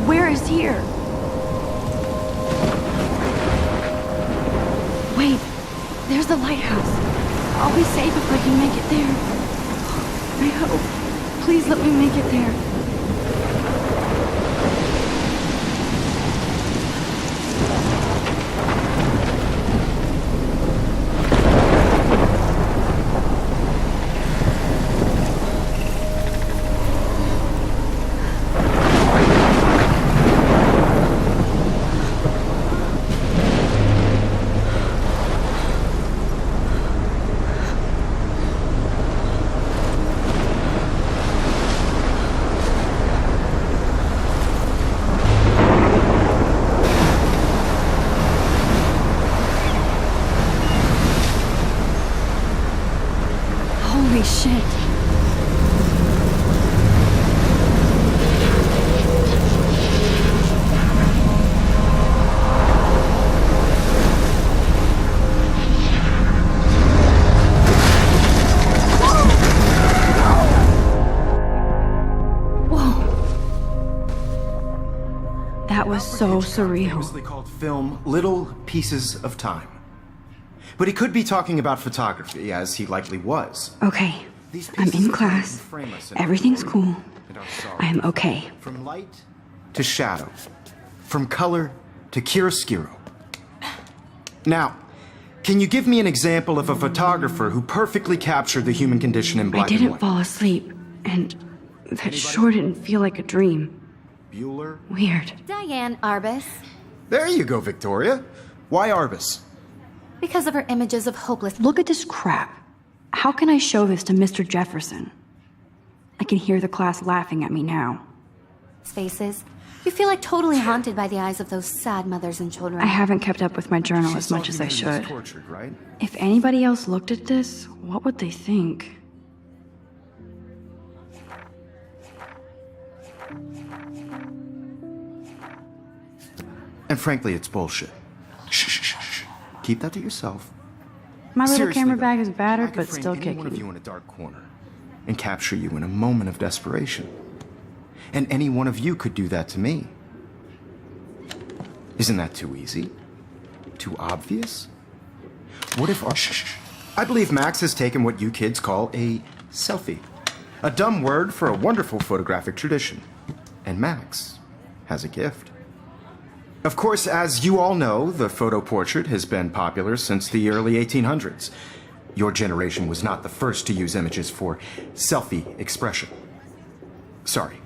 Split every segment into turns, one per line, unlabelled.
Where is here? Wait, there's the lighthouse. I'll be safe if I can make it there. I hope. Please let me make it there. Holy shit. That was so surreal.
Famously called film Little Pieces of Time. But he could be talking about photography, as he likely was.
Okay, I'm in class. Everything's cool. I am okay.
From light to shadow. From color to chiaroscuro. Now, can you give me an example of a photographer who perfectly captured the human condition in black and
I didn't
white?
fall asleep, and that sure didn't feel like a dream.
Bueller?
Weird.
Diane Arbus.
There you go, Victoria. Why Arbus?
Because of her images of hopeless...
Look at this crap. How can I show this to Mr. Jefferson? I can hear the class laughing at me now.
faces. You feel like totally haunted by the eyes of those sad mothers and children.
I haven't kept up with my journal as much as I should.
Tortured, right?
If anybody else looked at this, what would they think?
And frankly, it's bullshit. Shh, shh, shh, shh. Keep that to yourself.
My little
Seriously,
camera
though,
bag is
I
battered,
could
but
frame
still
any one of
kicking.
you in a dark corner and capture you in a moment of desperation. And any one of you could do that to me. Isn't that too easy? Too obvious? What if our... Shh, shh, shh. I believe Max has taken what you kids call a selfie. A dumb word for a wonderful photographic tradition. And Max has a gift. Of course, as you all know, the photo portrait has been popular since the early 1800s. Your generation was not the first to use images for selfie expression. Sorry,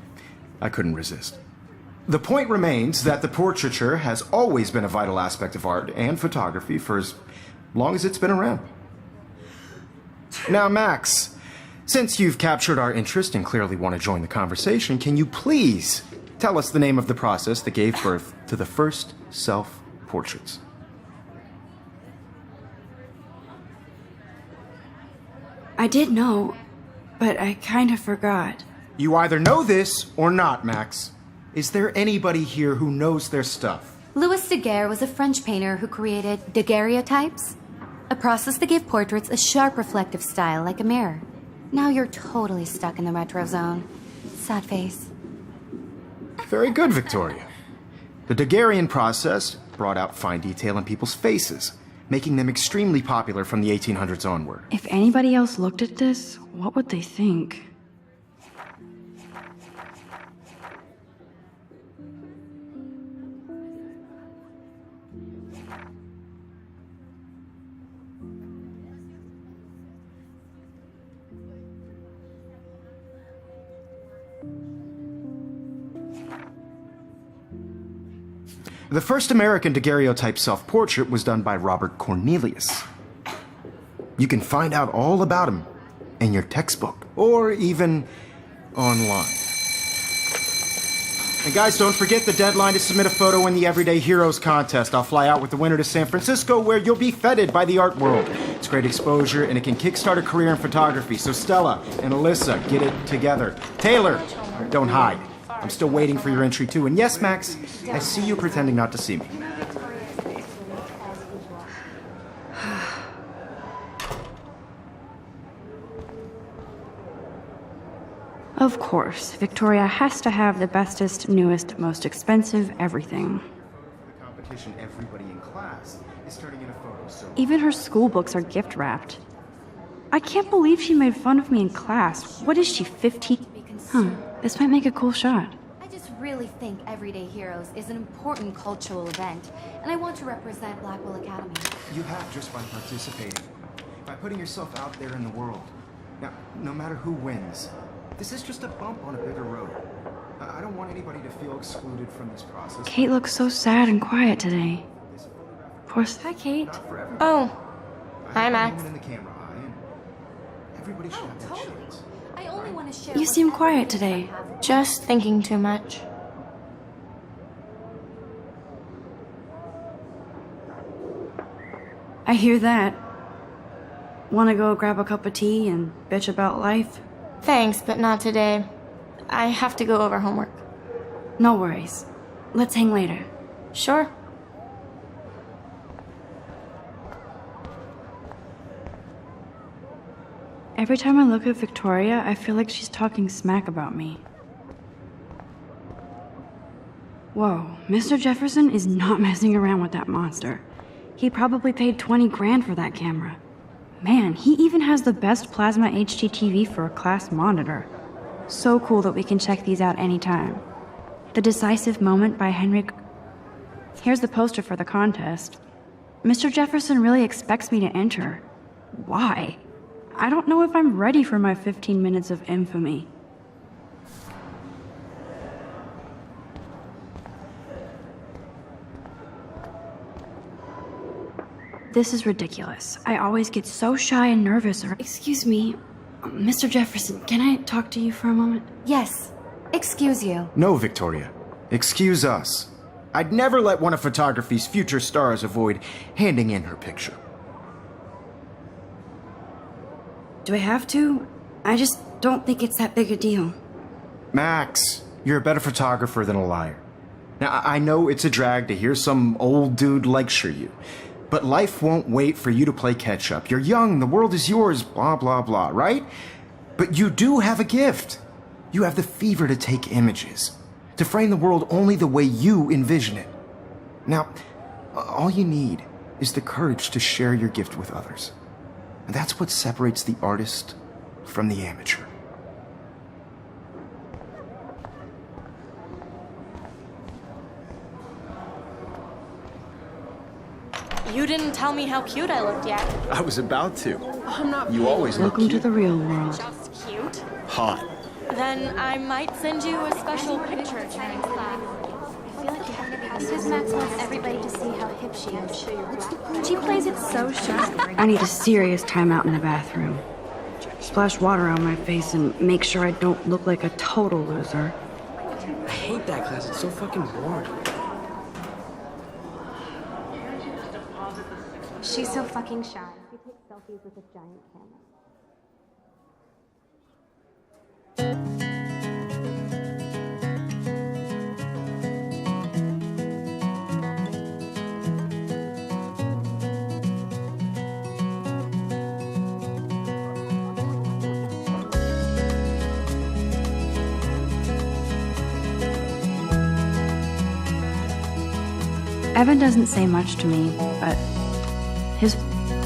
I couldn't resist. The point remains that the portraiture has always been a vital aspect of art and photography for as long as it's been around. Now, Max, since you've captured our interest and clearly want to join the conversation, can you please tell us the name of the process that gave birth to the first self-portraits?
I did know, but I kind of forgot.
You either know this or not, Max. Is there anybody here who knows their stuff?
Louis Daguerre was a French painter who created daguerreotypes, a process that gave portraits a sharp reflective style like a mirror. Now you're totally stuck in the retro zone. Sad face.
Very good, Victoria. The Daguerrean process brought out fine detail in people's faces, making them extremely popular from the 1800s onward.
If anybody else looked at this, what would they think?
The first American daguerreotype self-portrait was done by Robert Cornelius. You can find out all about him in your textbook, or even online. And guys, don't forget the deadline to submit a photo in the Everyday Heroes contest. I'll fly out with the winner to San Francisco, where you'll be feted by the art world. It's great exposure, and it can kickstart a career in photography. So Stella and Alyssa, get it together. Taylor, don't hide. I'm still waiting for your entry, too. And yes, Max, I see you pretending not to see me.
Of
course. Victoria has to have the bestest, newest, most expensive everything.
The competition, everybody in class is turning in a photo, so
Even her school books are gift wrapped. I can't believe she made fun of me in class. What is she, 15? Huh, this might make a cool shot.
I just really think Everyday Heroes is an important cultural event, and I want to represent Blackwell Academy.
you have just by participating, by putting yourself out there in the world. Now, no matter who wins, this is just a bump on a bigger road. I don't want anybody to feel excluded from this process.
Kate looks so sad and quiet today. Poor Hi, Kate.
Not for everybody.
Oh,
I
hi,
have a
Max.
moment in the camera eye, and everybody should have that chance.
I only want to share.
You seem quiet today.
Just thinking too much.
I hear that. Wanna go grab a cup of tea and bitch about life?
Thanks, but not today. I have to go over homework.
No worries. Let's hang later.
Sure.
Every time I look at Victoria, I feel like she's talking smack about me. Whoa, Mr. Jefferson is not messing around with that monster. He probably paid 20 grand for that camera. Man, he even has the best plasma HDTV for a class monitor. So cool that we can check these out anytime. The Decisive Moment by Henrik. Here's the poster for the contest. Mr. Jefferson really expects me to enter. Why? I don't know if I'm ready for my 15 minutes of infamy. This is ridiculous. I always get so shy and nervous or... Excuse me, Mr. Jefferson, can I talk to you for a moment?
Yes. Excuse you.
No, Victoria. Excuse us. I'd never let one of photography's future stars avoid handing in her picture.
Do I have to? I just don't think it's that big a deal.
Max, you're a better photographer than a liar. Now, I know it's a drag to hear some old dude lecture you, but life won't wait for you to play catch up. You're young, the world is yours, blah, blah, blah, right? But you do have a gift. You have the fever to take images, to frame the world only the way you envision it. Now, all you need is the courage to share your gift with others. And that's what separates the artist from the amateur.
You didn't tell me how cute I looked yet.
I was about to.
I'm not
You always look
Welcome to
cute.
the real world.
just cute.
Hot.
Then I might send you a special picture during class.
I feel like you have to pass because Max wants everybody to see how hip she is. She plays it so shy.
I need a serious timeout in the bathroom. Splash water on my face and make sure I don't look like a total loser.
I hate that class. It's so fucking boring.
She's so fucking shy. She takes selfies with a giant camera.
Evan doesn't say much to me, but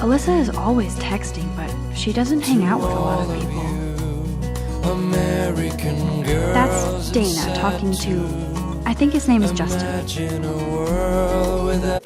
Alyssa is always texting, but she doesn't hang out with a lot of people.
American girls
That's Dana talking to, I think his name is Justin.
imagine a world without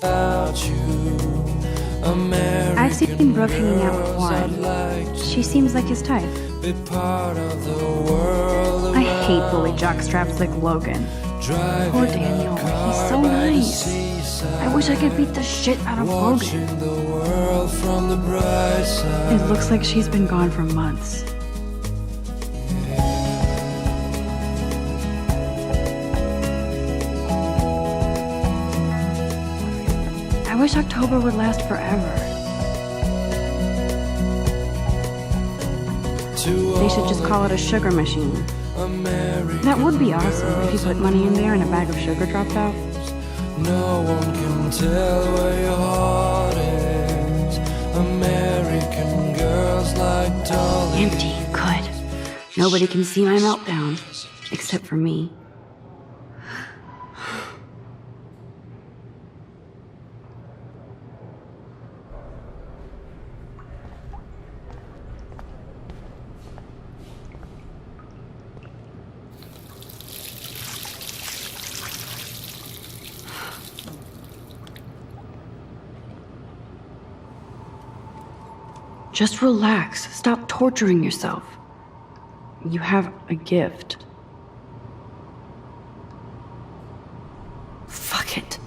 without you. American
I've seen Brooke hanging out with
girls,
Warren.
I'd like
She seems like his type.
to be part of the world.
I hate bully jockstraps like Logan.
Driving
Poor Daniel, he's so nice. I wish I could beat the shit out of Logan.
watching the world from the bright side.
It looks like she's been gone for months. I wish October would last forever. They should just call it a sugar machine. That would be awesome if you put money in there and a bag of sugar dropped out.
No one can tell where your heart is. American girls like Dolly.
Empty, good. Nobody can see my meltdown, except for me. Just relax. Stop torturing yourself. You have a gift. Fuck it.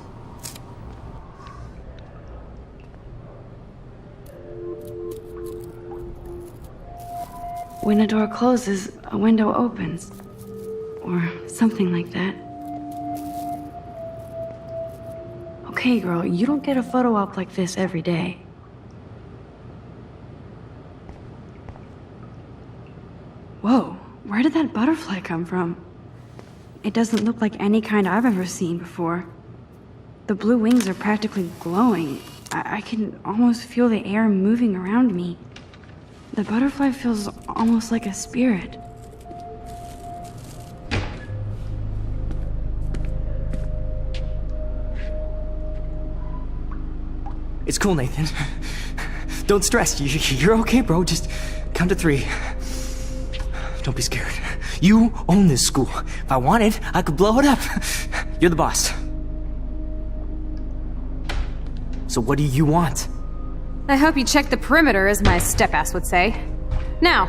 When a door closes, a window opens. Or something like that. Okay, girl, you don't get a photo op like this every day. Whoa, where did that butterfly come from? It doesn't look like any kind I've ever seen before. The blue wings are practically glowing. I can almost feel the air moving around me. The butterfly feels almost like a spirit.
It's cool, Nathan. Don't stress. You're okay, bro. Just count to 3. Don't be scared. You own this school. If I wanted, I could blow it up. You're the boss. So what do you want?
I hope you checked the perimeter, as my step-ass would say. Now,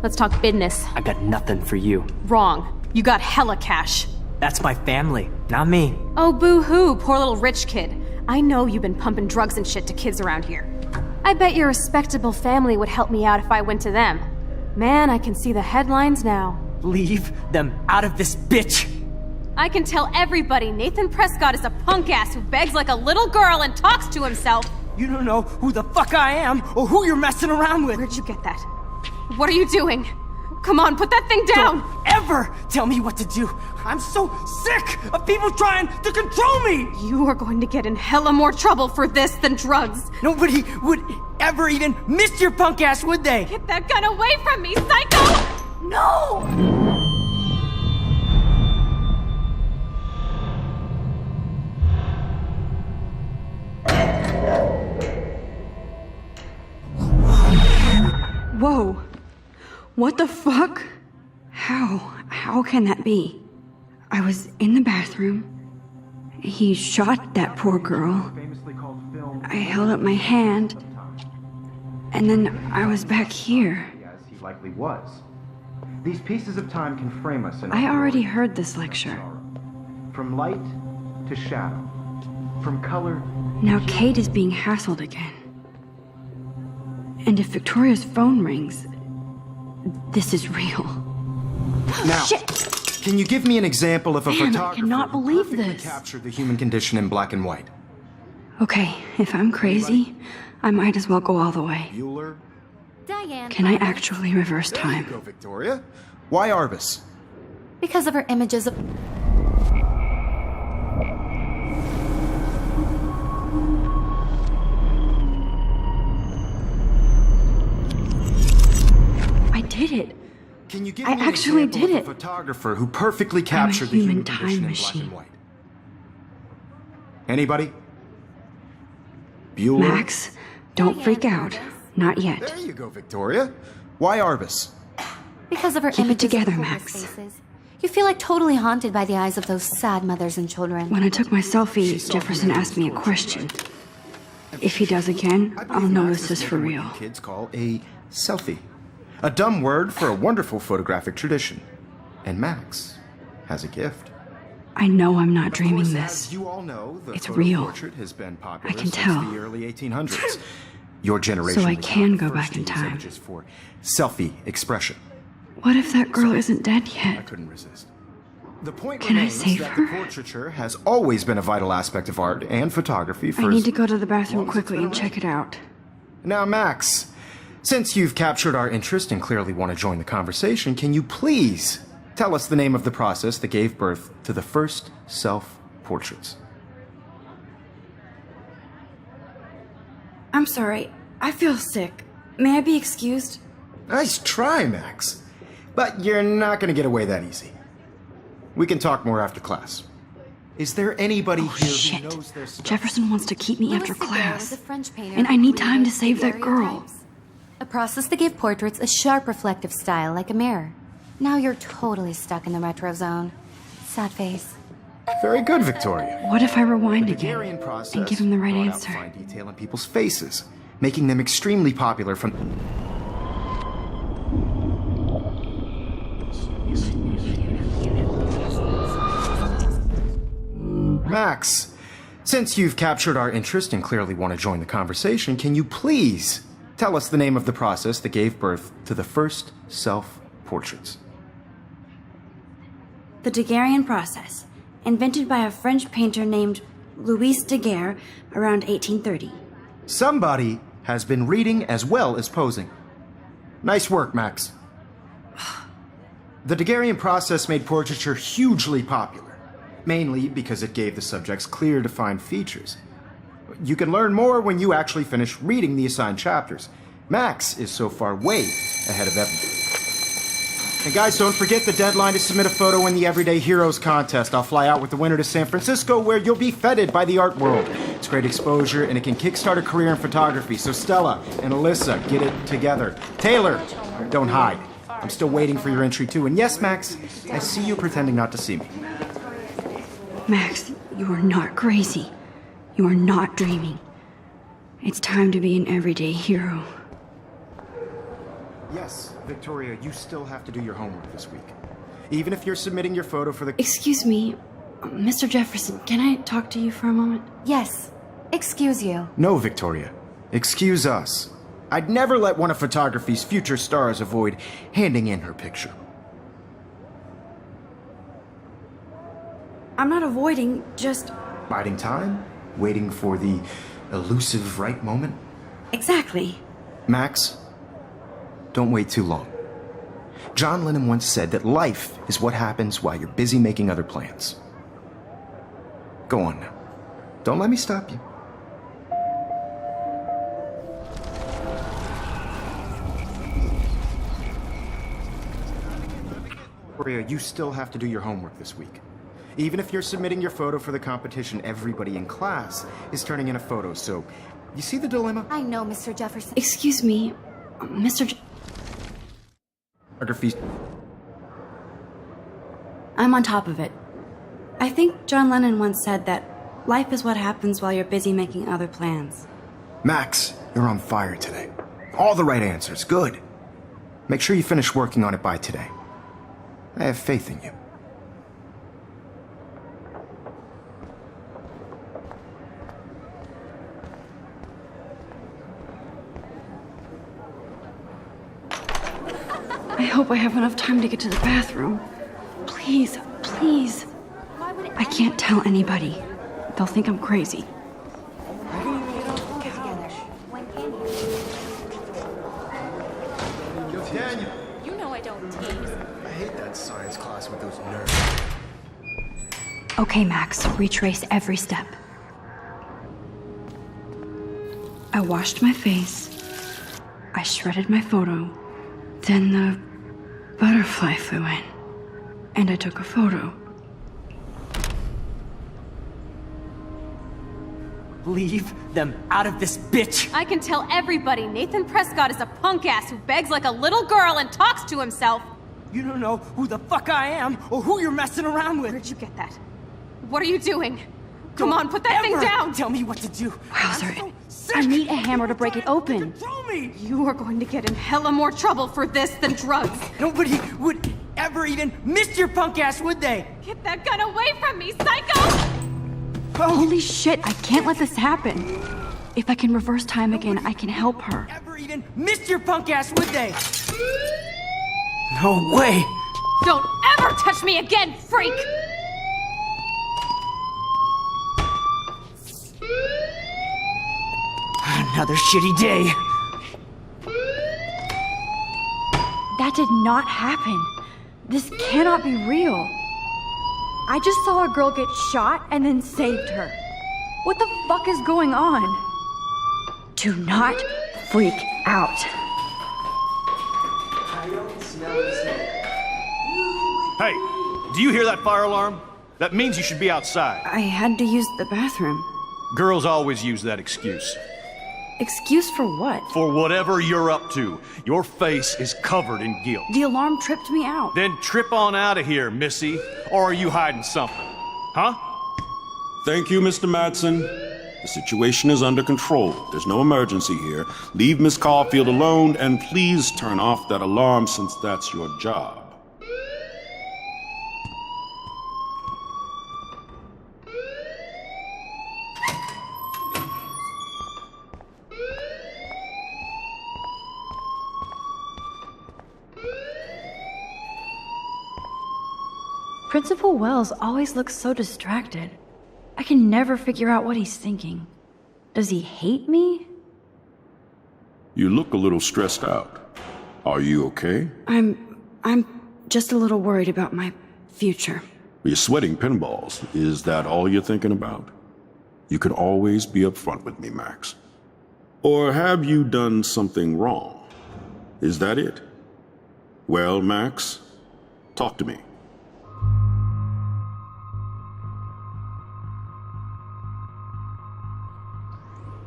let's talk business.
I got nothing for you.
Wrong. You got hella cash.
That's my family, not me.
Oh, boo-hoo, poor little rich kid. I know you've been pumping drugs and shit to kids around here. I bet your respectable family would help me out if I went to them. Man, I can see the headlines now.
Leave them out of this bitch!
I can tell everybody Nathan Prescott is a punk ass who begs like a little girl and talks to himself.
You don't know who the fuck I am or who you're messing around with.
Where'd you get that? What are you doing? Come on, put that thing down!
Don't ever tell me what to do. I'm so sick of people trying to control me!
You are going to get in hella more trouble for this than drugs.
Nobody would ever even miss your punk ass, would they?
Get that gun away from me, psycho! No!
Whoa. What the fuck? How can that be? I was in the bathroom. He shot that poor girl. I held up my hand. And then I was back here.
As he likely was. These pieces of time can frame us in
I
our
already
glory.
heard this lecture.
From light to shadow. From color.
Now Kate is being hassled again. And if Victoria's phone rings, this is real.
Now,
Shit!
can you give me an example of a
Man, I
photographer
cannot
who
believe
perfectly
this.
captured the human condition in black and white?
Okay, if I'm crazy, I might as well go all the way.
Bueller?
Diane.
Can I actually reverse
There you
time?
go, Victoria. Why Arbus?
Because of her images of...
I did it.
Can you give
I
me an
actually
example
did
of
it.
a photographer who perfectly captured the
human
human
time
condition in black
machine.
and white? Anybody? Bueller?
Max, don't freak out. Not yet.
There you go, Victoria. Why Arbus?
Because of her
Keep it
images
together,
of
Max.
hopeless faces. You feel like totally haunted by the eyes of those sad mothers and children.
When I took my selfie, Jefferson asked me a question. If he does again, I'll know this is for real.
What you kids call a selfie. A dumb word for a wonderful photographic tradition. And Max has a gift.
I know I'm not
Of
dreaming
course,
this.
as you all know, the
It's
photo
real.
portrait has been popular
I can
since
tell.
the early 1800s. Your generation
So I
was
can
not
go
first
back
to
in
use
time.
images for selfie expression.
What if that girl isn't dead
I
yet?
couldn't resist. The point
Can I
remains
save
that
her?
the portraiture has always been a vital aspect of art and photography for
I need
as
to go to the bathroom
long as it's
quickly
been
and check it out.
Now, Max, since you've captured our interest and clearly want to join the conversation, can you please tell us the name of the process that gave birth to the first self-portraits?
I'm sorry. I feel sick. May I be excused?
Nice try, Max. But you're not going to get away that easy. We can talk more after class. Is there anybody here
Shit.
who knows their stuff?
Jefferson wants to keep me
Louis
after
Daguerre
class.
was a French painter
And I
who
need time to
created
save that girl.
daguerreotypes, a process that gave portraits a sharp reflective style like a mirror. Now you're totally stuck in the retro zone. Sad face.
Very good, Victoria.
What if I rewind
The
again
Daguerrean process
and give him the right
brought out
answer?
fine detail in people's faces, making them extremely popular from. Max, since you've captured our interest and clearly want to join the conversation, can you please tell us the name of the process that gave birth to the first self-portraits?
The Daguerrean process, invented by a French painter named Louis Daguerre around 1830.
Somebody has been reading as well as posing. Nice work, Max. The Daguerrean process made portraiture hugely popular, mainly because it gave the subjects clear, defined features. You can learn more when you actually finish reading the assigned chapters. Max is so far way ahead of everyone. And guys, don't forget the deadline to submit a photo in the Everyday Heroes contest. I'll fly out with the winner to San Francisco, where you'll be feted by the art world. It's great exposure, and it can kickstart a career in photography. So Stella and Alyssa, get it together. Taylor, don't hide. I'm still waiting for your entry too. And yes, Max, I see you pretending not to see me.
Max, you are not crazy. You are not dreaming. It's time to be an everyday hero.
Yes, Victoria, you still have to do your homework this week. Even if you're submitting your photo for the...
Excuse me, Mr. Jefferson, can I talk to you for a moment?
Yes. Excuse you.
No, Victoria. Excuse us. I'd never let one of photography's future stars avoid handing in her picture.
I'm not avoiding, just.
Biding time? Waiting for the elusive right moment?
Exactly.
Max, don't wait too long. John Lennon once said that life is what happens while you're busy making other plans. Go on now. Don't let me stop you. Victoria, you still have to do your homework this week. Even if you're submitting your photo for the competition, everybody in class is turning in a photo, so you see the dilemma?
I know, Mr. Jefferson.
Excuse me, Mr.
Photography.
I'm on top of it. I think John Lennon once said that life is what happens while you're busy making other plans.
Max, you're on fire today. All the right answers. Good. Make sure you finish working on it by today. I have faith in you.
I hope I have enough time to get to the bathroom. Please, please. I can't tell anybody. They'll think I'm crazy.
Yo, Daniel.
You know I don't tease.
I hate that science class with those nerds.
Okay, Max, retrace every step. I washed my face. I shredded my photo. Then the butterfly flew in. And I took a photo.
Leave them out of this bitch!
I can tell everybody Nathan Prescott is a punk ass who begs like a little girl and talks to himself.
You don't know who the fuck I am or who you're messing around with.
Where'd you get that? What are you doing? Come on, put that thing down!
Tell me what to do.
Wowzer, I need a hammer to break it open.
Control me!
You are going to get in hella more trouble for this than drugs.
Nobody would ever even miss your punk ass, would they?
Get that gun away from me, psycho!
Holy shit, I can't let this happen. If I can reverse time again, I can help her.
Ever even miss your punk ass, would they? No way!
Don't ever touch me again, freak!
Another shitty day.
That did not happen. This cannot be real. I just saw a girl get shot and then saved her. What the fuck is going on? Do not freak out.
Hey, do you hear that fire alarm? That means you should be outside.
I had to use the bathroom.
Girls always use that excuse.
Excuse for what?
For whatever you're up to. Your face is covered in guilt.
The alarm tripped me out.
Then trip on out of here, Missy. Or are you hiding something? Huh?
Thank you, Mr. Madsen. The situation is under control. There's no emergency here. Leave Miss Caulfield alone, and please turn off that alarm since that's your job.
Principal Wells always looks so distracted. I can never figure out what he's thinking. Does he hate me?
You look a little stressed out. Are you okay?
I'm just a little worried about my future.
You're sweating pinballs. Is that all you're thinking about? You can always be upfront with me, Max. Or have you done something wrong? Is that it? Well, Max, talk to me.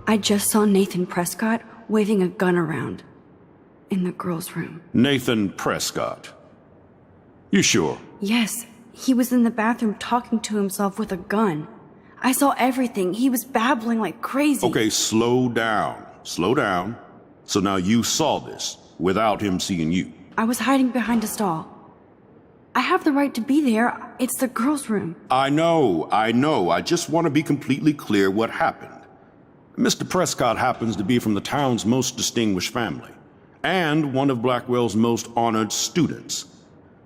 I just saw Nathan Prescott waving a gun around in the girls' room.
Nathan Prescott. You sure?
Yes, he was in the bathroom talking to himself with a gun. I saw everything. He was babbling like crazy.
Okay, slow down. Slow down. So now you saw this without him seeing you.
I was hiding behind a stall. I have the right to be there. It's the girls' room.
I know. I just want to be completely clear what happened. Mr. Prescott happens to be from the town's most distinguished family, and one of Blackwell's most honored students.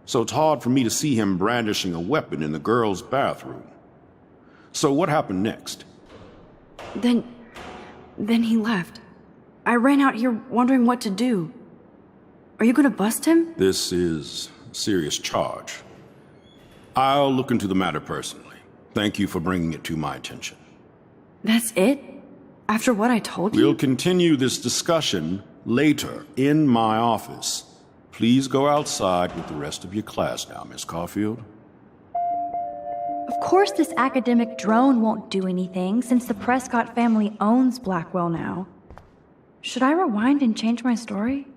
So it's hard for me to see him brandishing a weapon in the girls' bathroom. So what happened next?
Then he left. I ran out here wondering what to do. Are you gonna bust him?
This is a serious charge. I'll look into the matter personally. Thank you for bringing it to my attention.
That's it? After what I told you?
We'll continue this discussion later in my office. Please go outside with the rest of your class now, Miss Caulfield.
Of course this academic drone won't do anything since the Prescott family owns Blackwell now.
Should I rewind and change my story?